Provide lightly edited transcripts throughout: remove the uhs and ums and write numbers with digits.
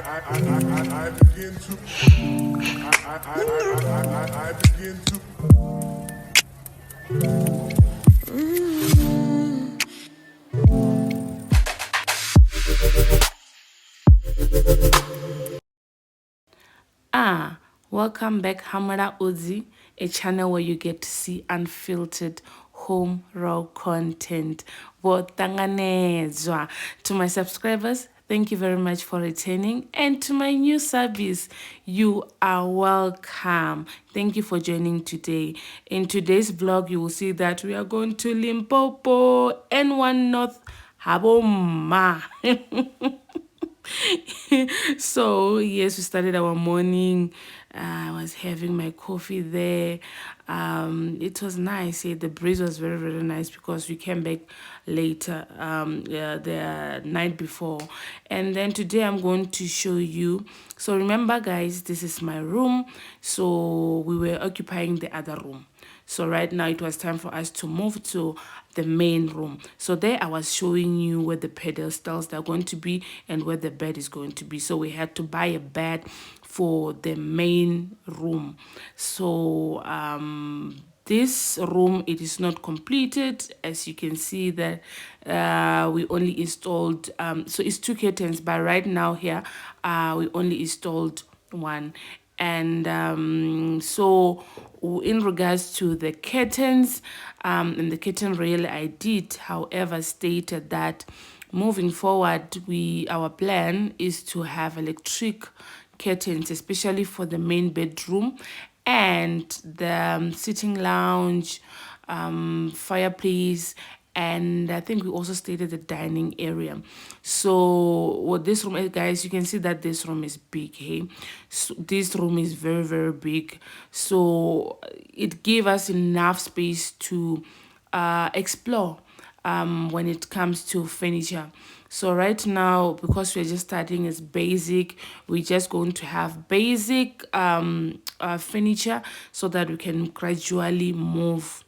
I begin to I begin to Welcome back, Ha-Mulaudzi, a channel where you get to see unfiltered home raw content. Botanganezwa. To my subscribers, thank you very much for returning, and to my new subbies, you are welcome. Thank you for joining today. In today's vlog, you will see that we are going to Limpopo, N1 North, Haboma. So yes, we started our morning. I was having my coffee there. It was nice. The breeze was very, very nice because we came back later, the night before. And then today I'm going to show you. So remember, guys, this is my room. So we were occupying the other room. So right now it was time for us to move to the main room. So there I was showing you where the pedestals are going to be and where the bed is going to be. So we had to buy a bed for the main room. So this room, it is not completed. As you can see that we only installed so it's 2 curtains, but right now here we only installed 1. And so in regards to the curtains and the curtain rail, I did however stated that moving forward our plan is to have electric curtains, especially for the main bedroom and the sitting lounge, fireplace, and I think we also stated the dining area. So what this room is, guys, you can see that this room is big. Hey, so this room is very, very big, so it gave us enough space to explore when it comes to furniture. So right now, because we're just starting as basic, we're just going to have basic furniture so that we can gradually move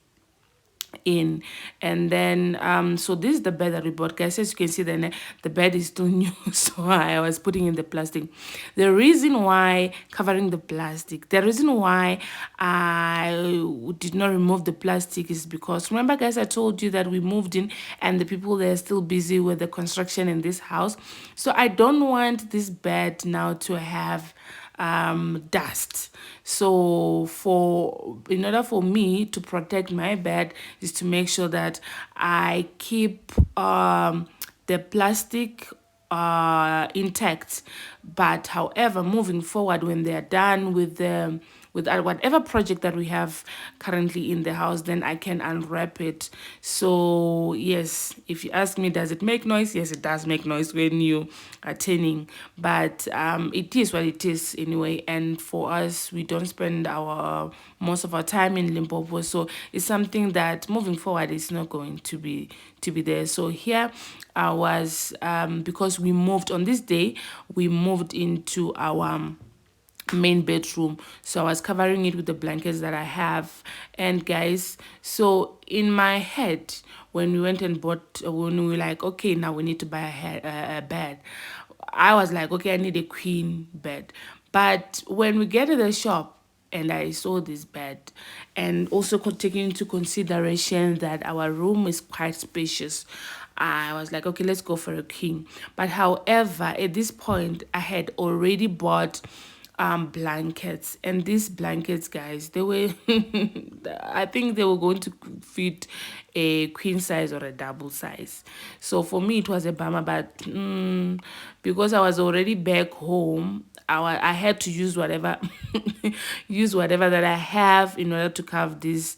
in. And then so this is the bed that we bought, guys. As you can see, then the bed is still new, so I was putting in the plastic. The reason why covering the plastic, the reason why I did not remove the plastic is because, remember, guys, I told you that we moved in and the people, they're still busy with the construction in this house. So I don't want this bed now to have dust. So in order for me to protect my bed is to make sure that I keep the plastic intact. But however, moving forward, when they're done with the whatever project that we have currently in the house, then I can unwrap it. So yes, if you ask me, does it make noise? Yes, it does make noise when you are turning, but it is what it is anyway. And for us, we don't spend our most of our time in Limpopo, so it's something that moving forward is not going to be there. So here I was, because we moved on this day, we moved into our main bedroom, so I was covering it with the blankets that I have. And guys, so in my head, when we went and bought, when we were like, okay, now we need to buy a bed, I was like, okay, I need a queen bed. But when we get to the shop and I saw this bed, and also taking into consideration that our room is quite spacious, I was like, okay, let's go for a king. But however, at this point, I had already bought blankets, and these blankets, guys, they were I think they were going to fit a queen size or a double size. So for me it was a bummer, but because I was already back home, I had to use whatever use whatever that I have in order to cover this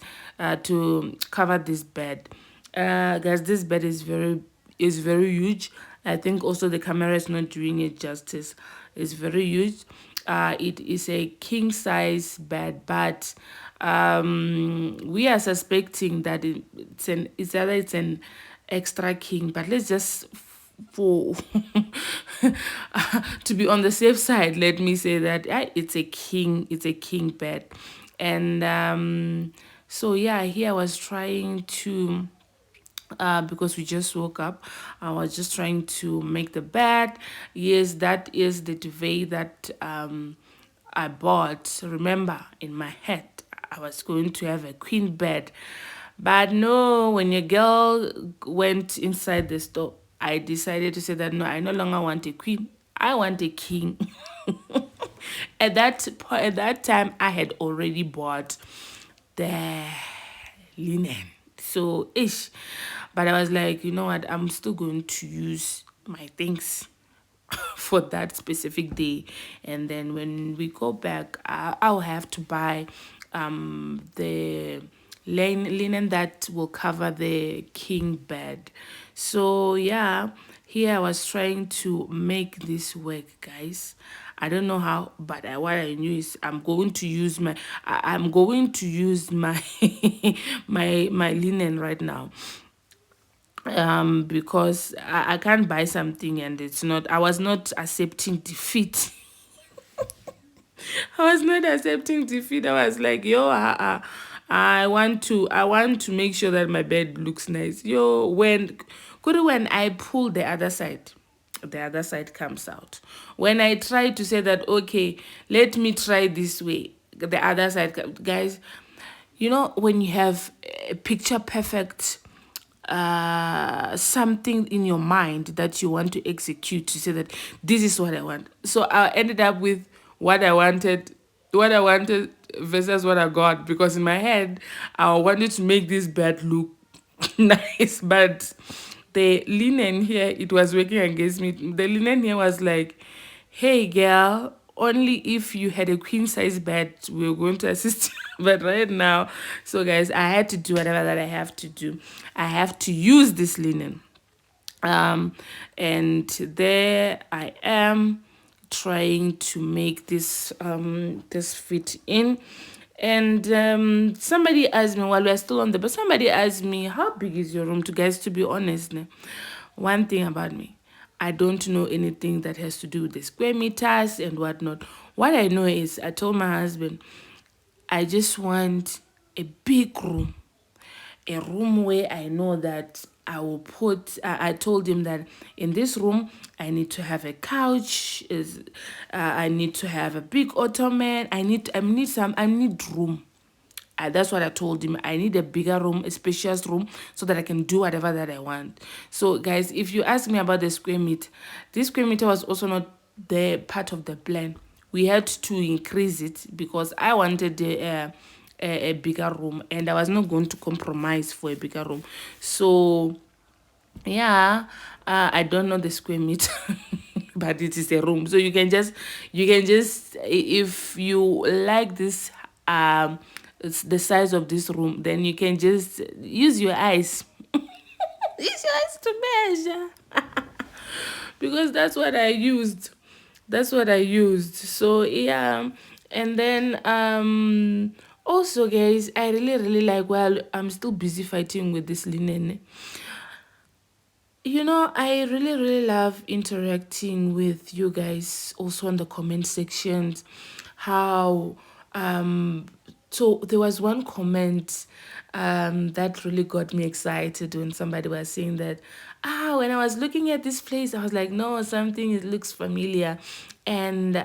bed. Guys, this bed is very huge. I think also the camera is not doing it justice. It's very huge. It is a king size bed, but we are suspecting that it's an extra king. But let's just for to be on the safe side, let me say that it's a king bed. And so yeah, here I was trying to because we just woke up. I was just trying to make the bed. Yes, that is the duvet that I bought. Remember, in my head, I was going to have a queen bed. But no, when your girl went inside the store, I decided to say that no, I no longer want a queen. I want a king. At that time, I had already bought the linen. So ish. But I was like, you know what, I'm still going to use my things for that specific day. And then when we go back, I'll have to buy the linen that will cover the king bed. So yeah, here I was trying to make this work, guys. I don't know how, but what I knew is I'm going to use my my linen right now, because I can't buy something and it's not. I was not accepting defeat. I was not accepting defeat. I was like, yo, I want to make sure that my bed looks nice. Yo, when I pull the other side comes out. When I try to say that, okay, let me try this way, the other side, guys, you know, when you have a picture perfect something in your mind that you want to execute, to say that this is what I want. So I ended up with what I wanted, what I wanted versus what I got, because in my head I wanted to make this bed look nice, but the linen here, it was working against me. The linen here was like, hey girl, only if you had a queen size bed we are going to assist you. But right now, so guys, I had to do whatever that I have to do. I have to use this linen. um and there I am trying to make this fit in. And somebody asked me while we're still on the but somebody asked me, how big is your room? To guys, to be honest, one thing about me, I don't know anything that has to do with the square meters and whatnot. What I know is, I told my husband, I just want a big room, a room where I know that I will put. I told him that in this room I need to have a couch. I need to have a big ottoman. I need room. That's what I told him. I need a bigger room, a spacious room, so that I can do whatever that I want. So, guys, if you ask me about the square meter, this square meter was also not the part of the plan. We had to increase it because I wanted a bigger room, and I was not going to compromise for a bigger room. So yeah, I don't know the square meter, but it is a room. So if you like this, it's the size of this room, then you can just use your eyes. Use your eyes to measure, because that's what I used. That's what I used. So yeah, and then also, guys, I really like, while I'm still busy fighting with this linen, you know, I really love interacting with you guys also in the comment sections. How so there was one comment that really got me excited when somebody was saying that, when I was looking at this place, I was like, no, something, it looks familiar. And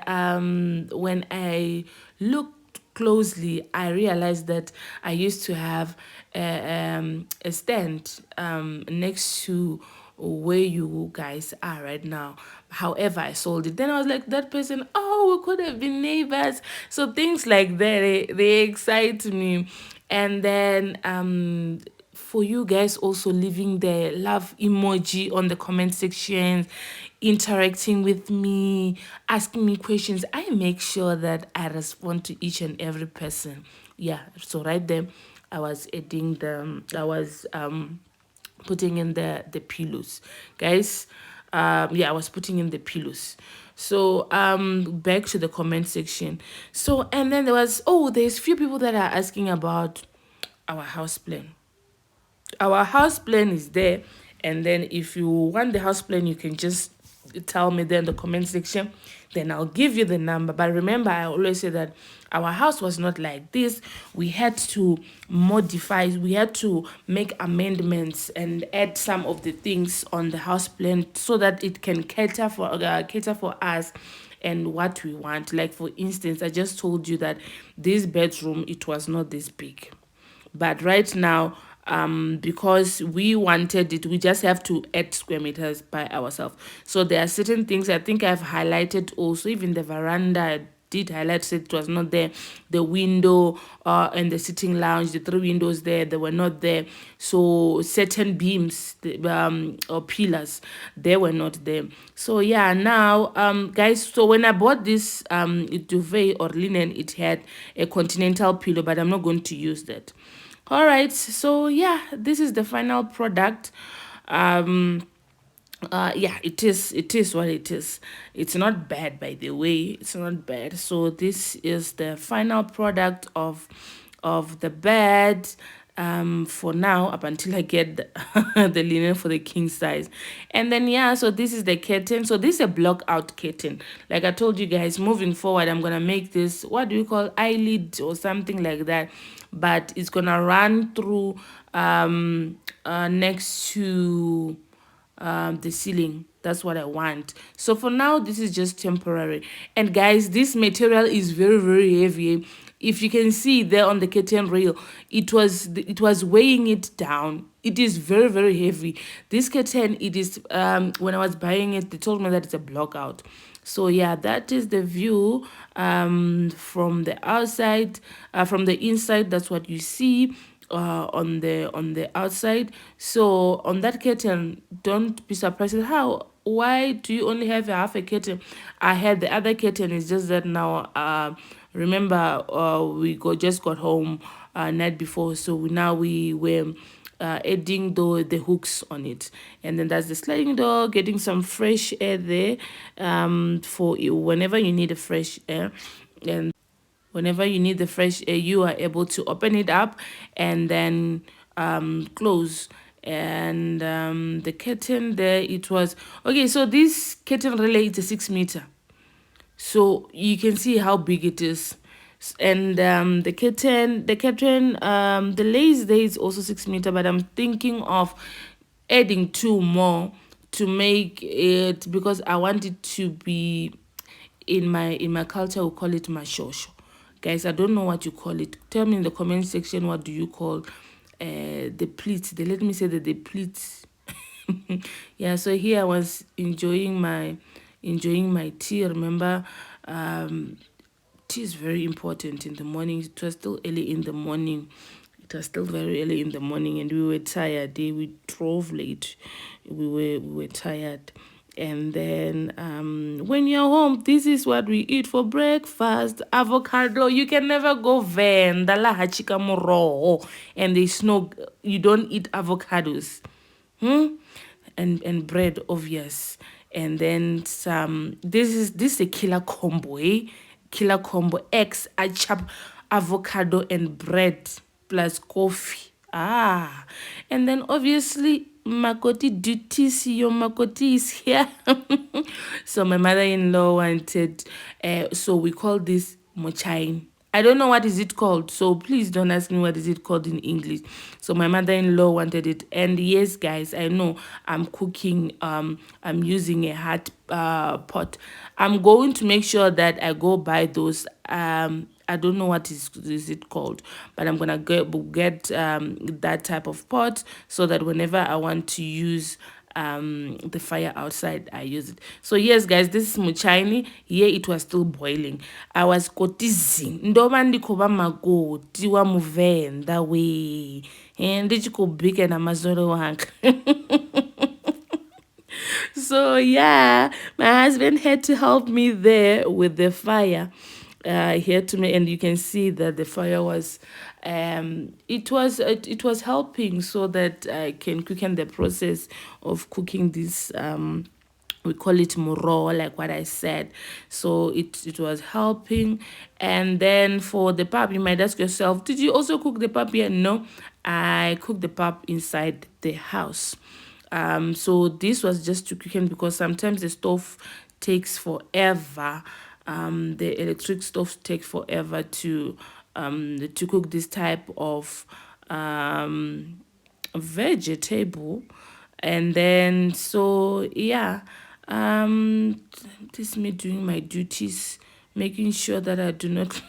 when I looked closely, I realized that I used to have a stand next to where you guys are right now. However, I sold it. Then I was like, that person, oh, we could have been neighbors. So things like that, they excite me. And then for you guys also leaving the love emoji on the comment section, interacting with me, asking me questions, I make sure that I respond to each and every person. Yeah, so right there, I was adding I was putting in the pillows, guys. Yeah, I was putting in the pillows. So back to the comment section. So, and then there's few people that are asking about our house plan. Our house plan is there, and then if you want the house plan, you can just tell me there in the comment section, then I'll give you the number. But remember, I always say that our house was not like this. We had to modify, we had to make amendments and add some of the things on the house plan so that it can cater for us and what we want. Like for instance, I just told you that this bedroom, it was not this big, but right now, because we wanted it, we just have to add square meters by ourselves. So there are certain things I think I've highlighted also. Even the veranda, I did highlight it was not there. The window and the sitting lounge, the three windows there, they were not there. So certain beams, or pillars, they were not there. So yeah, now guys, so when I bought this duvet or linen, it had a continental pillow, but I'm not going to use that. All right, so yeah, this is the final product. Yeah, it is what it is. It's not bad, by the way. It's not bad. So this is the final product of the bed, for now, up until I get the linen for the king size. And then yeah, so this is the curtain. So this is a block out curtain. Like I told you guys, moving forward, I'm gonna make this, what do you call, eyelid or something like that, but it's gonna run through next to the ceiling. That's what I want. So for now, this is just temporary. And guys, this material is very, very heavy. If you can see there on the curtain rail, it was weighing it down. It is very, very heavy. This curtain, it is, when I was buying it, they told me that it's a block out. So yeah, that is the view from the outside. From the inside, that's what you see on the outside. So on that curtain, don't be surprised at how, why do you only have a half a curtain? I had the other curtain. It's just that now, remember, we just got home night before, so we were adding the hooks on it. And then that's the sliding door, getting some fresh air there, for you whenever you need a fresh air. And whenever you need the fresh air, you are able to open it up and then close. And the curtain there, it was okay. So this curtain relay is a 6 meter, so you can see how big it is. And the lace there is also 6 meter, but I'm thinking of adding two more to make it, because I want it to be, in my culture we call it mashosho. Guys, I don't know what you call it. Tell me in the comment section, what do you call the pleats? They let me say that the pleats. Yeah, so here I was enjoying my tea. Remember, tea is very important in the morning. It was still early in the morning. It was still very early in the morning, and we were tired. We drove late. We were tired. And then when you're home, this is what we eat for breakfast: avocado. You can never go Venda Makoti, and there's no, you don't eat avocados. And bread, obvious. And then some, this is a killer combo, eh? Killer combo: eggs, I chop, avocado and bread plus coffee. And then obviously Makoti duties, your Makoti is here. So my mother-in-law wanted, so we call this mochain. I don't know what is it called, so please don't ask me what is it called in English. So my mother-in-law wanted it, and yes, guys, I know I'm cooking. I'm using a hot pot. I'm going to make sure that I go buy those. I don't know what is it called, but I'm gonna get that type of pot, so that whenever I want to use the fire outside, I use it. So yes, guys, this is muchaini. Here it was still boiling. I was kotizing ndoba ndikhoba makoti wa muvenda we, and ndichikubika na mazolo wanga. So yeah, my husband had to help me there with the fire. He had to make, and you can see that the fire was, it was helping, so that I can quicken the process of cooking this. We call it muro, like what I said. So it was helping. And then for the pap, you might ask yourself, did you also cook the pap here? No, I cooked the pap inside the house. So this was just to quicken, because sometimes the stove takes forever. The electric stove takes forever to cook this type of vegetable. And then, so yeah, this is me doing my duties, making sure that I do not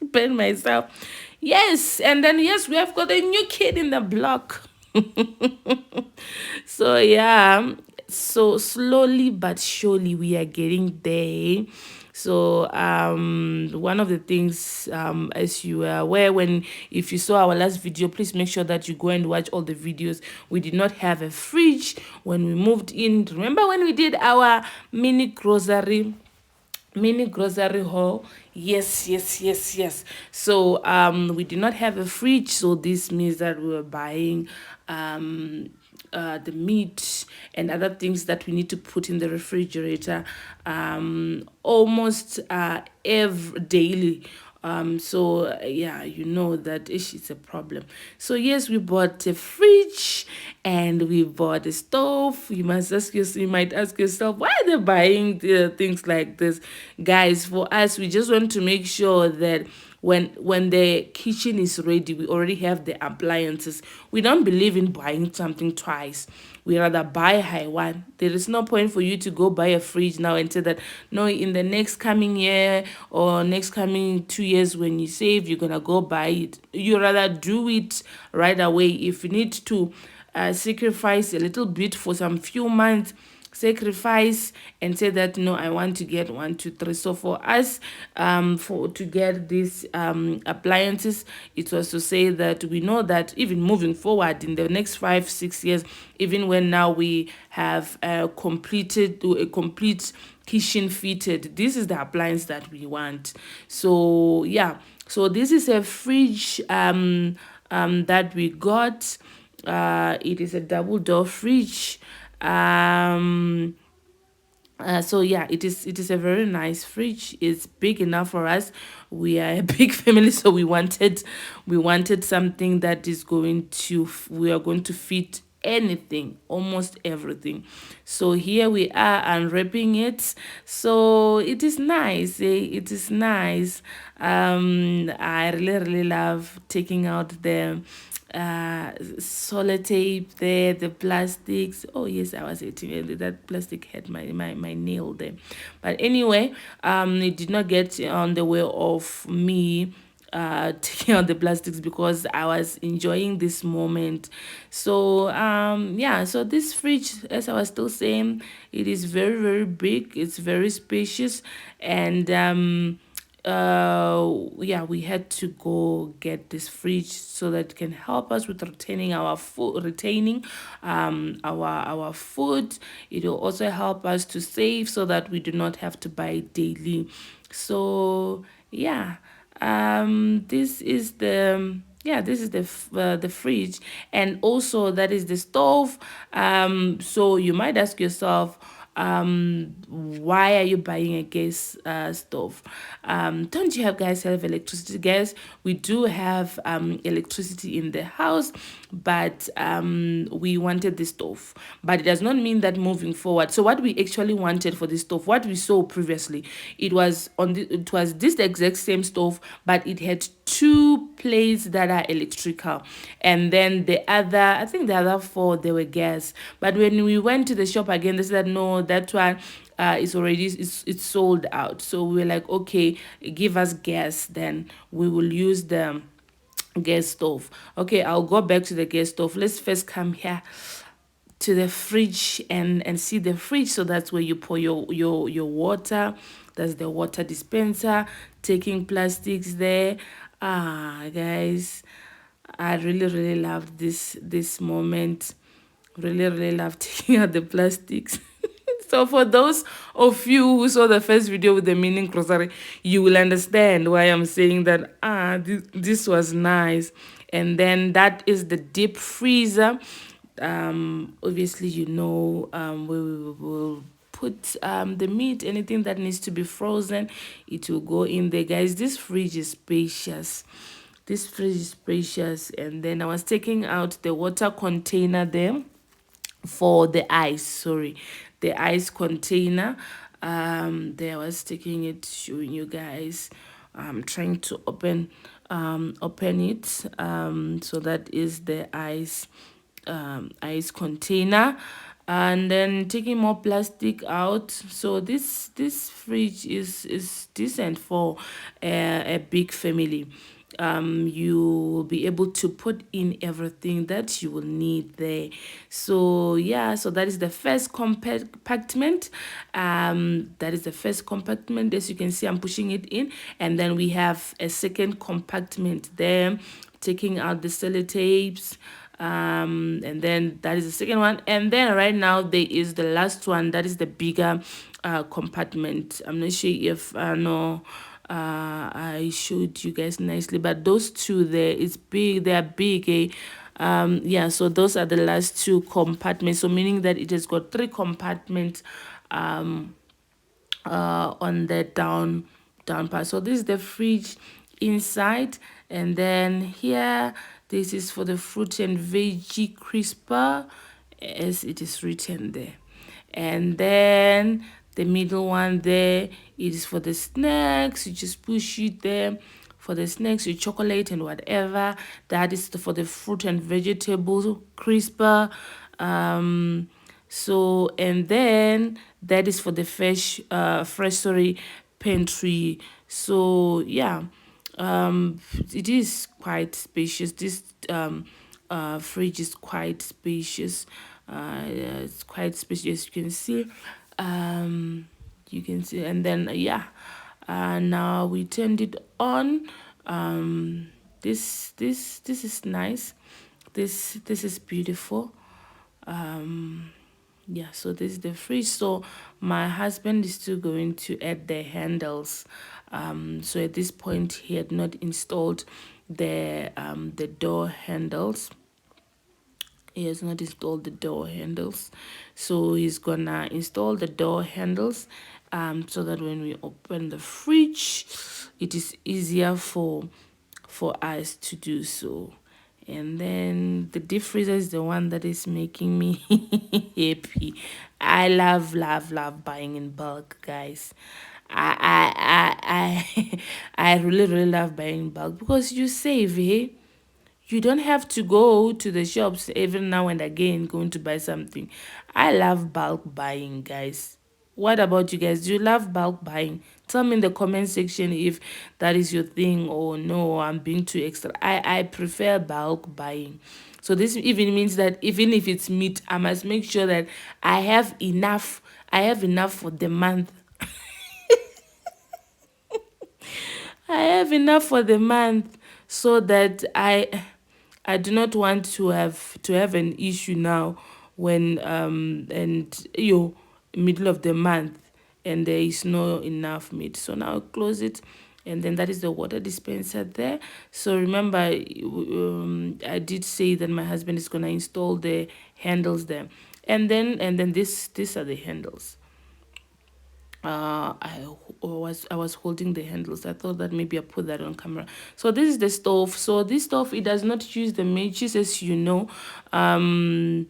burn myself. Yes, and then yes, we have got a new kid in the block. So yeah, so slowly but surely we are getting there. So one of the things, as you are aware, when if you saw our last video, please make sure that you go and watch all the videos. We did not have a fridge when we moved in. Remember when we did our mini grocery haul? Yes, yes, yes, yes. So we did not have a fridge, so this means that we were buying the meat and other things that we need to put in the refrigerator almost every daily. So yeah, you know that it's a problem. So yes, we bought a fridge and we bought a stove. You might ask yourself, why are they buying things like this? Guys, for us, we just want to make sure that when the kitchen is ready, we already have the appliances. We don't believe in buying something twice. We rather buy high one. There is no point for you to go buy a fridge now and say that no, in the next coming year or next coming 2 years when you save, you're gonna go buy it. You rather do it right away. If you need to sacrifice a little bit for some few months, sacrifice and say that no, I want to get 1 2 3. So for us, for to get these appliances, it was to say that we know that even moving forward in the next 5 6 years, even when now we have completed a complete kitchen fitted, this is the appliance that we want. So yeah, so this is a fridge that we got. It is a double door fridge. um so yeah, it is a very nice fridge. It's big enough for us. We are a big family, so we wanted something that is going to we are going to fit anything, almost everything. So here we are unwrapping it. So it is nice, it is nice. I really love taking out the sellotape there, the plastics. Oh yes, I was eating it. That plastic had my nail there. But anyway, it did not get on the way of me taking out the plastics, because I was enjoying this moment. So yeah, so this fridge, as I was still saying, it is very very big, it's very spacious. And yeah, we had to go get this fridge so that it can help us with retaining our food. It will also help us to save so that we do not have to buy daily. So yeah, this is the fridge, and also that is the stove. So you might ask yourself, why are you buying a gas stove? Don't you have guys have electricity? Guys, we do have electricity in the house, but we wanted the stove. But it does not mean that moving forward. So what we actually wanted for the stove, what we saw previously, it was this exact same stove, but it had two plates that are electrical, and then I think the other four, they were gas. But when we went to the shop again, they said no, that one it's sold out. So we were like, okay, give us gas, then we will use the gas stove. Okay, I'll go back to the gas stove. Let's first come here to the fridge and see the fridge. So that's where you pour your water. That's the water dispenser. Taking plastics there. Guys, I really really love this moment. Really really love taking out the plastics. So for those of you who saw the first video with the mini grocery, you will understand why I'm saying that this was nice. And then that is the deep freezer. Obviously, we will put the meat, anything that needs to be frozen, it will go in there. Guys, this fridge is spacious. This fridge is spacious. And then I was taking out the water container there. for the ice, sorry, the ice container. There I was taking it, showing you guys. I'm trying to open it. So that is the ice container, and then taking more plastic out. So this fridge is decent for a big family. You will be able to put in everything that you will need there. So yeah, so that is the first compartment. That is the first compartment. As you can see, I'm pushing it in, and then we have a second compartment there, taking out the sellotapes. And then that is the second one, and then right now there is the last one, that is the bigger compartment. I'm not sure if no I showed you guys nicely, but those two there is big, they are big, eh? Yeah, so those are the last two compartments, so meaning that it has got three compartments on the down part. So this is the fridge inside, and then here this is for the fruit and veggie crisper, as it is written there. And then the middle one there, it is for the snacks. You just push it there for the snacks, your chocolate and whatever. That is for the fruit and vegetable crisper. So, and then that is for the fresh, sorry, pantry. So yeah, it is quite spacious. This fridge is quite spacious. Yeah, it's quite spacious. You can see, and then yeah, now we turned it on. This is nice. This is beautiful. Yeah, so this is the fridge. So my husband is still going to add the handles. So at this point he had not installed the door handles. He has not installed the door handles, so he's gonna install the door handles, so that when we open the fridge it is easier for us to do so. And then the deep freezer is the one that is making me happy. I love buying in bulk, guys. I really love buying in bulk because you save, eh? You don't have to go to the shops every now and again going to buy something. I love bulk buying, guys. What about you guys? Do you love bulk buying? Tell me in the comment section if that is your thing, or no, I'm being too extra. I prefer bulk buying. So this even means that even if it's meat, I must make sure that I have enough. I have enough for the month. I have enough for the month, so that I do not want to have an issue now when and you middle of the month and there is no enough meat. So now close it, and then that is the water dispenser there. So remember, I did say that my husband is gonna install the handles there, and then these are the handles. I was holding the handles. I thought that maybe I put that on camera. So this is the stove. So this stove, it does not use the matches, as you know. And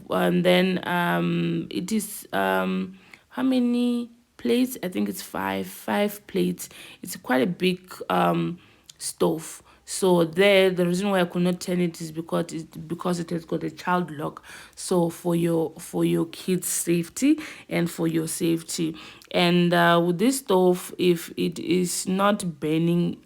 then it is how many plates? I think it's five plates. It's quite a big stove. So there, the reason why I could not turn it is because it has got a child lock. So for your kids' safety and for your safety. And with this stove, if it is not burning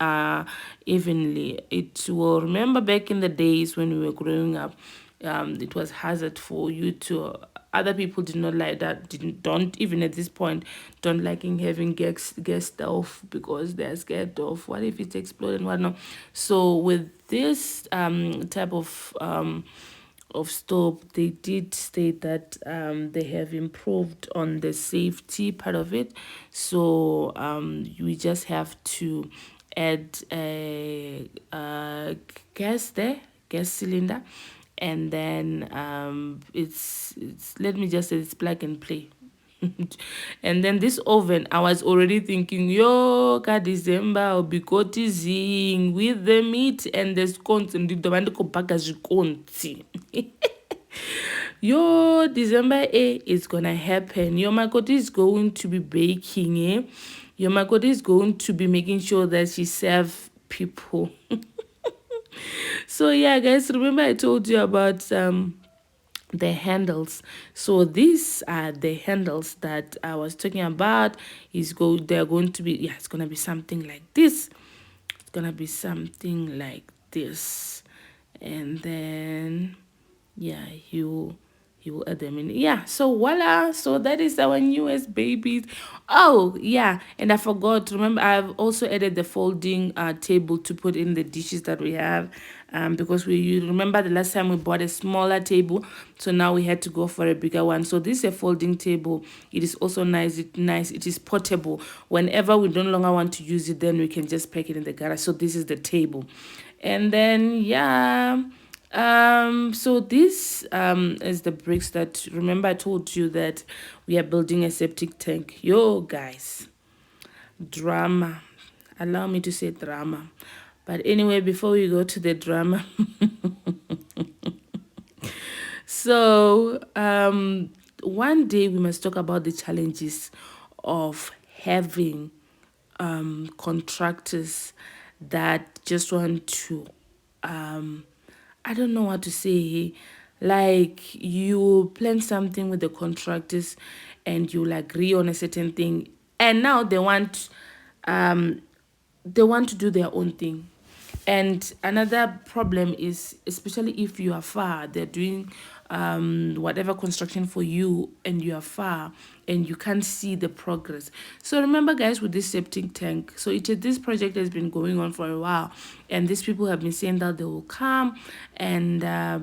evenly, it will, remember back in the days when we were growing up, it was hazard for you to, other people did not like that, didn't don't even at this point don't liking having gas stove because they're scared of what if it explodes and whatnot. So with this type of stove, they did state that they have improved on the safety part of it. So we just have to add a gas there, gas cylinder, and then it's let me just say it's plug and play. And then this oven, I was already thinking, yo, ka December I'll be zing with the meat and the scones and the baka zvikonzi. Yo, December is gonna happen. Your Makoti is going to be baking, eh? Your Makoti is going to be making sure that she serve people. So yeah, guys, remember I told you about the handles. So these are the handles that I was talking about. They're going to be, yeah, it's gonna be something like this. It's gonna be something like this. And then yeah, you will add them in. Yeah, so voila, so that is our newest babies. Oh yeah, and I forgot, remember I've also added the folding table to put in the dishes that we have, because you remember the last time we bought a smaller table, so now we had to go for a bigger one. So this is a folding table. It is also nice, it is portable. Whenever we no longer want to use it, then we can just pack it in the garage. So this is the table. And then yeah, so this is the bricks that, remember I told you that we are building a septic tank. Yo guys, drama. Allow me to say drama. But anyway, before we go to the drama, so one day we must talk about the challenges of having contractors that just want to I don't know what to say. Like you plan something with the contractors and you'll agree on a certain thing, and now they want to do their own thing. And another problem is, especially if you are far, they're doing whatever construction for you and you are far and you can't see the progress. So remember guys, with this septic tank, so this project has been going on for a while, and these people have been saying that they will come and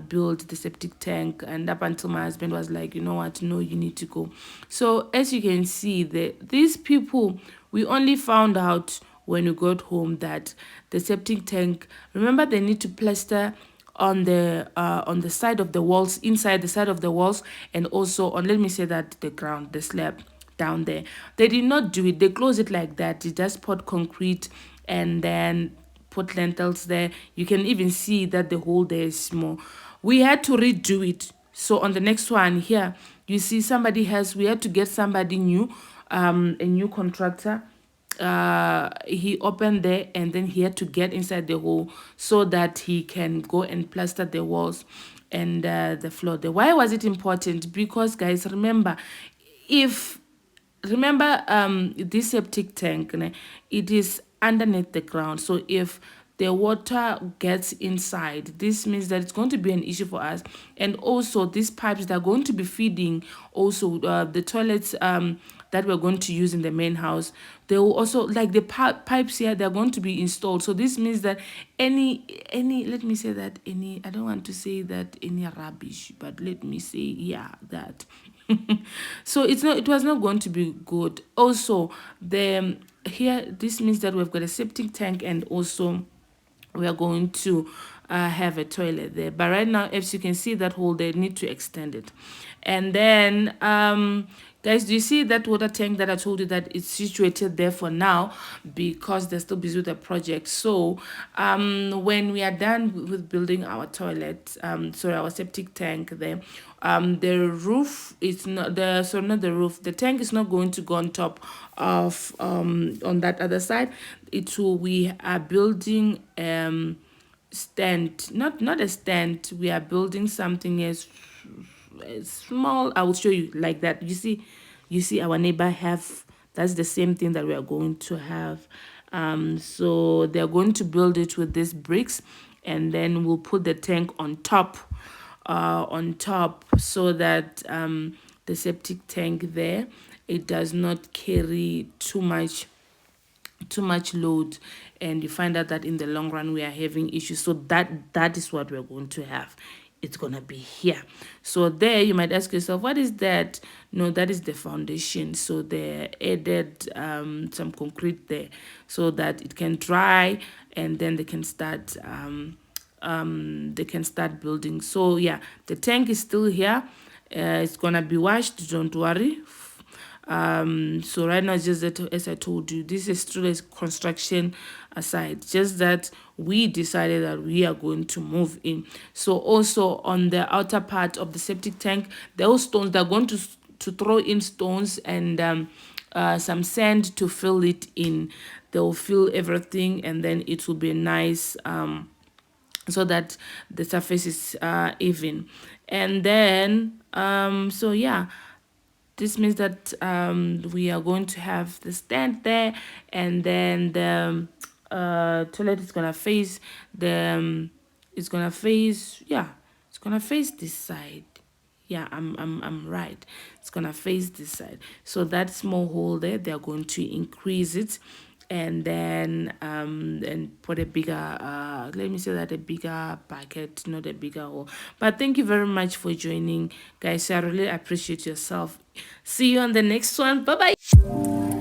build the septic tank, and up until my husband was like, you know what, no, you need to go. So as you can see, these people, we only found out when we got home that the septic tank, remember they need to plaster on the side of the walls, inside the side of the walls, and also on, let me say that, the ground, the slab down there. They did not do it, they closed it like that. They just put concrete and then put lentils there. You can even see that the hole there is small. We had to redo it. So on the next one here, you see we had to get somebody new, a new contractor. He opened there and then he had to get inside the hole so that he can go and plaster the walls and the floor there. Why was it important? Because guys, if remember this septic tank, it is underneath the ground. So if the water gets inside, this means that it's going to be an issue for us. And also these pipes that are going to be feeding also the toilets that we're going to use in the main house, they will also, like the pipes here, they're going to be installed. So this means that any let me say that, any, I don't want to say that any rubbish, but let me say, yeah, that so it was not going to be good. Also, the here, this means that we've got a septic tank, and also we are going to have a toilet there. But right now, as you can see that hole, they need to extend it. And then guys, do you see that water tank that I told you that it's situated there for now because they're still busy with the project? So when we are done with building our toilet, sorry, our septic tank there, the roof is not the so not the roof, the tank is not going to go on top of on that other side. We are building stand, not a stand, we are building something as small. I will show you like that. You see our neighbor have, that's the same thing that we are going to have. So they're going to build it with these bricks, and then we'll put the tank on top so that the septic tank there, it does not carry too much load, and you find out that in the long run we are having issues. So that is what we're going to have. It's gonna be here. So there you might ask yourself, what is that? No, that is the foundation. So they added some concrete there so that it can dry, and then they can start building. So yeah, the tank is still here. It's gonna be washed, don't worry. So right now, just that, as I told you, this is still a construction aside, just that we decided that we are going to move in. So also on the outer part of the septic tank, those stones, they're going to throw in stones and some sand to fill it in. They'll fill everything, and then it will be nice, so that the surface is even. And then so yeah, this means that we are going to have the stand there, and then the toilet is gonna face the it's gonna face, yeah, it's gonna face this side. Yeah, I'm right. It's gonna face this side. So that small hole there, they're going to increase it, and then and put a bigger let me say that, a bigger bucket, not a bigger hole. But thank you very much for joining, guys. I really appreciate yourself. See you on the next one. Bye bye.